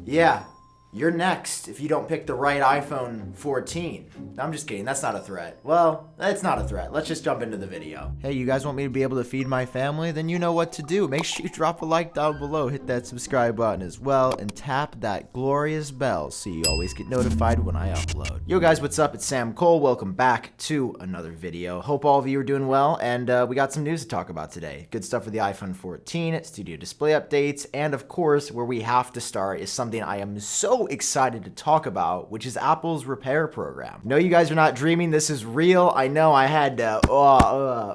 Yeah, you're next if you don't pick the right iPhone 14. No, I'm just kidding, that's not a threat. Well, it's not a threat. Let's just jump into the video. Hey, you guys want me to be able to feed my family? Then you know what to do. Make sure you drop a like down below, hit that subscribe button as well, and tap that glorious bell so you always get notified when I upload. Yo guys, what's up? It's Sam Cole. Welcome back to another video. Hope all of you are doing well, and we got some news to talk about today. Good stuff for the iPhone 14, studio display updates, and of course, where we have to start is something I am so excited to talk about, which is Apple's repair program. No, you guys are not dreaming. This is real. I know I had to,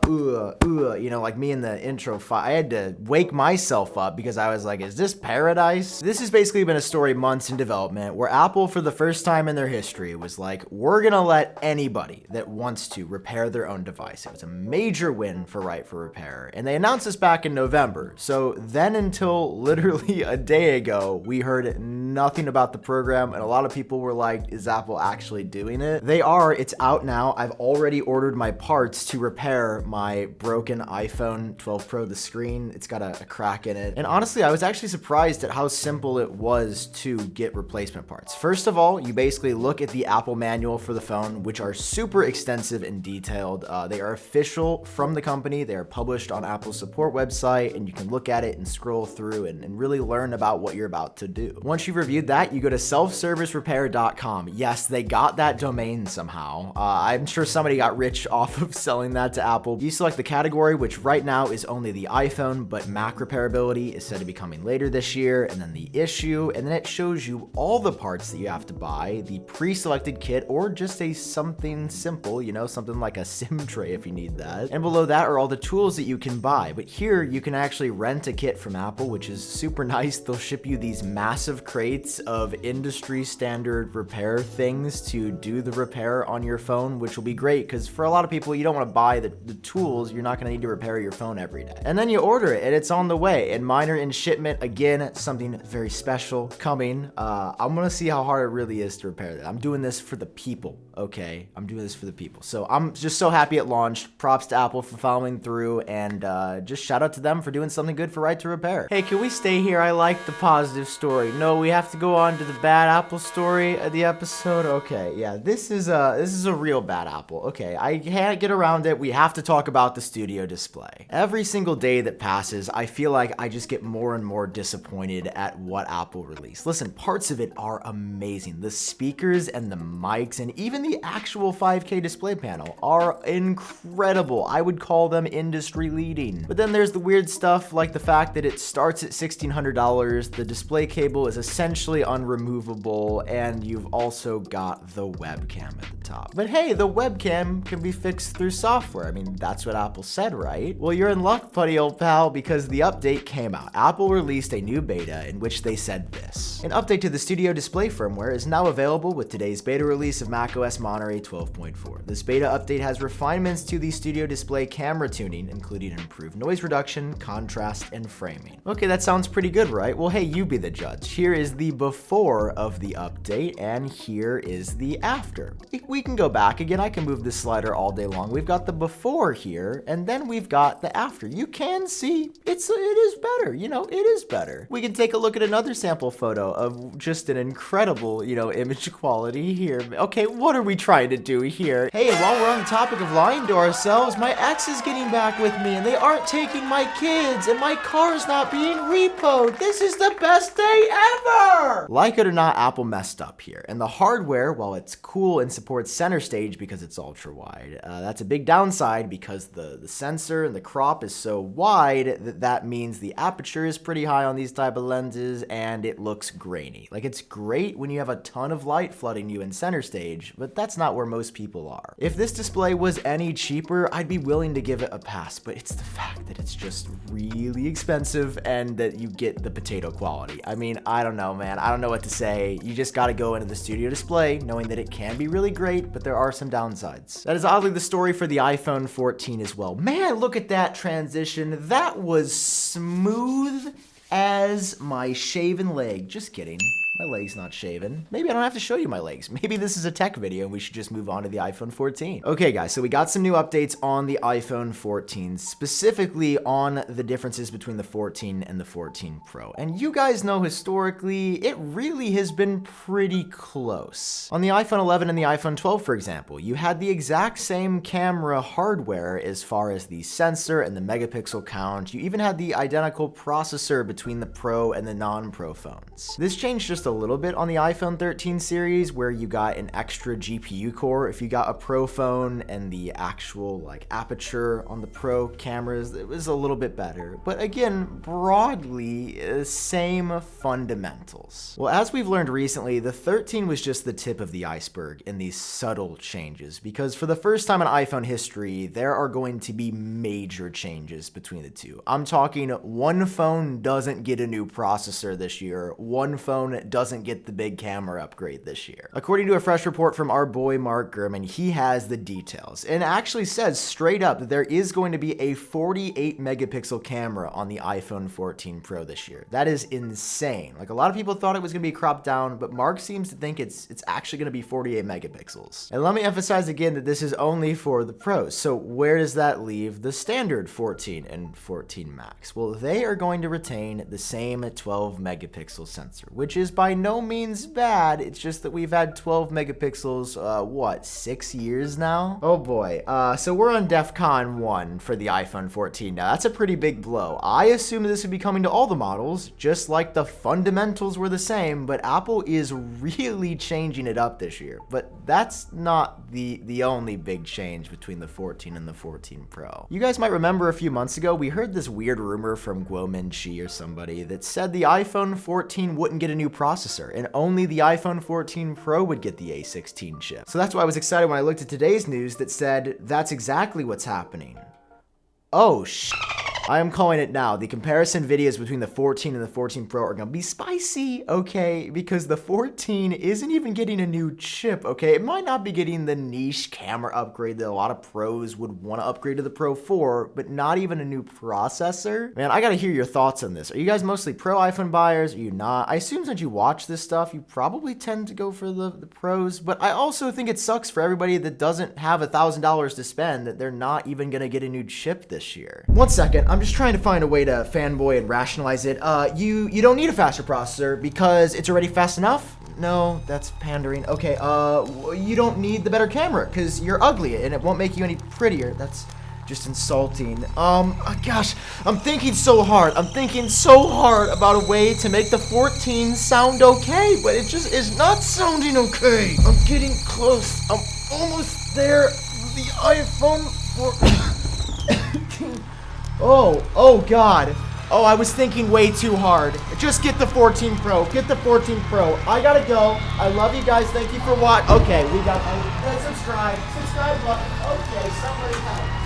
you know, like me in the intro, I had to wake myself up because I was like, is this paradise? This has basically been a story months in development where Apple, for the first time in their history, was like, we're gonna let anybody that wants to repair their own device. It was a major win for Right for Repair. And they announced this back in November. So then until literally a day ago, we heard nothing about the program, and a lot of people were like, is Apple actually doing it? They are. It's out now. I've already ordered my parts to repair my broken iPhone 12 Pro, the screen. It's got a crack in it. And honestly, I was actually surprised at how simple it was to get replacement parts. First of all, you basically look at the Apple manual for the phone, which are super extensive and detailed. They are official from the company. They are published on Apple's support website, and you can look at it and scroll through and really learn about what you're about to do. Once you've reviewed that, you go to selfservicerepair.com. Yes, they got that domain somehow. I'm sure somebody got rich off of selling that to Apple. You select the category, which right now is only the iPhone, but Mac repairability is said to be coming later this year, and then the issue, and then it shows you all the parts that you have to buy, the pre-selected kit, or just something simple, you know, something like a SIM tray if you need that. And below that are all the tools that you can buy. But here you can actually rent a kit from Apple, which is super nice. They'll ship you these massive crates of industry standard repair things to do the repair on your phone, which will be great because for a lot of people, you don't want to buy the tools. You're not going to need to repair your phone every day. And then you order it and it's on the way. And mine are in shipment. Again, something very special coming. I'm going to see how hard it really is to repair that. I'm doing this for the people, okay? I'm doing this for the people. So I'm just so happy it launched. Props to Apple for following through, and just shout out to them for doing something good for Right to Repair. Hey, can we stay here? I like the positive story. No, we have to go on to the bad Apple story of the episode. Okay, yeah, this is a real bad Apple. Okay, I can't get around it. We have to talk about the studio display. Every single day that passes, I feel like I just get more and more disappointed at what Apple released. Listen, parts of it are amazing. The speakers and the mics and even the actual 5K display panel are incredible. I would call them industry leading. But then there's the weird stuff like the fact that it starts at $1,600, the display cable is essentially unremovable, and you've also got the webcam at the top. But hey, the webcam can be fixed through software. I mean, that's what Apple said, right? Well, you're in luck, buddy old pal, because the update came out. Apple released a new beta in which they said this. An update to the Studio Display firmware is now available with today's beta release of macOS Monterey 12.4. This beta update has refinements to the Studio Display camera tuning, including improved noise reduction, contrast, and framing. Okay, that sounds pretty good, right? Well, hey, you be the judge. Here is the before of the update, and here is the after. We can go back again. I can move this slider all day long. We've got the before here, and then we've got the after. You can see it is better. You know, it is better. We can take a look at another sample photo of just an incredible, you know, image quality here. Okay, what are we trying to do here? Hey, and while we're on the topic of lying to ourselves, my ex is getting back with me, and they aren't taking my kids, and my car's not being repoed. This is the best day ever! Like it or not, Apple messed up here. And the hardware, while it's cool and supports center stage because it's ultra wide, that's a big downside because the sensor and the crop is so wide that means the aperture is pretty high on these type of lenses and it looks grainy. Like, it's great when you have a ton of light flooding you in center stage, but that's not where most people are. If this display was any cheaper, I'd be willing to give it a pass, but it's the fact that it's just really expensive and that you get the potato quality. I mean, I don't know, man. I don't know what to say. You just gotta go into the Studio Display knowing that it can be really great, but there are some downsides. That is oddly the story for the iPhone 14 as well. Man, look at that transition. That was smooth as my shaven leg. Just kidding. My leg's not shaven. Maybe I don't have to show you my legs. Maybe this is a tech video and we should just move on to the iPhone 14. Okay, guys, so we got some new updates on the iPhone 14, specifically on the differences between the 14 and the 14 Pro. And you guys know historically, it really has been pretty close. On the iPhone 11 and the iPhone 12, for example, you had the exact same camera hardware as far as the sensor and the megapixel count. You even had the identical processor between the Pro and the non-Pro phones. This changed just a little bit on the iPhone 13 series, where you got an extra GPU core if you got a Pro phone, and the actual like aperture on the Pro cameras, it was a little bit better. But again, broadly, same fundamentals. Well, as we've learned recently, the 13 was just the tip of the iceberg in these subtle changes, because for the first time in iPhone history, there are going to be major changes between the two. I'm talking one phone doesn't get a new processor this year, one phone doesn't get the big camera upgrade this year. According to a fresh report from our boy Mark Gurman, he has the details and actually says straight up that there is going to be a 48 megapixel camera on the iPhone 14 Pro this year. That is insane. Like, a lot of people thought it was going to be cropped down, but Mark seems to think it's actually going to be 48 megapixels. And let me emphasize again that this is only for the Pros. So where does that leave the standard 14 and 14 Max? Well, they are going to retain the same 12 megapixel sensor, which is by no means bad. It's just that we've had 12 megapixels, what, 6 years now? Oh boy. So we're on DEFCON 1 for the iPhone 14 now. That's a pretty big blow. I assume this would be coming to all the models, just like the fundamentals were the same, but Apple is really changing it up this year. But that's not the only big change between the 14 and the 14 Pro. You guys might remember a few months ago, we heard this weird rumor from Guo Minchi or somebody that said the iPhone 14 wouldn't get a new processor, and only the iPhone 14 Pro would get the A16 chip. So that's why I was excited when I looked at today's news that said that's exactly what's happening. Oh, I am calling it now. The comparison videos between the 14 and the 14 Pro are gonna be spicy, okay? Because the 14 isn't even getting a new chip, okay? It might not be getting the niche camera upgrade that a lot of pros would want to upgrade to the Pro 4, but not even a new processor. Man, I gotta hear your thoughts on this. Are you guys mostly pro iPhone buyers? Are you not? I assume since you watch this stuff, you probably tend to go for the Pros, but I also think it sucks for everybody that doesn't have $1,000 to spend that they're not even gonna get a new chip this year. One second, I'm just trying to find a way to fanboy and rationalize it. You don't need a faster processor because it's already fast enough? No, that's pandering. Okay, you don't need the better camera because you're ugly and it won't make you any prettier. That's just insulting. Gosh, I'm thinking so hard. I'm thinking so hard about a way to make the 14 sound okay, but it just is not sounding okay. I'm getting close. I'm almost there. The iPhone 14. Oh God. Oh, I was thinking way too hard. Just get the 14 Pro. Get the 14 Pro. I gotta go. I love you guys. Thank you for watching. Okay, we got. Subscribe button. Okay, somebody help.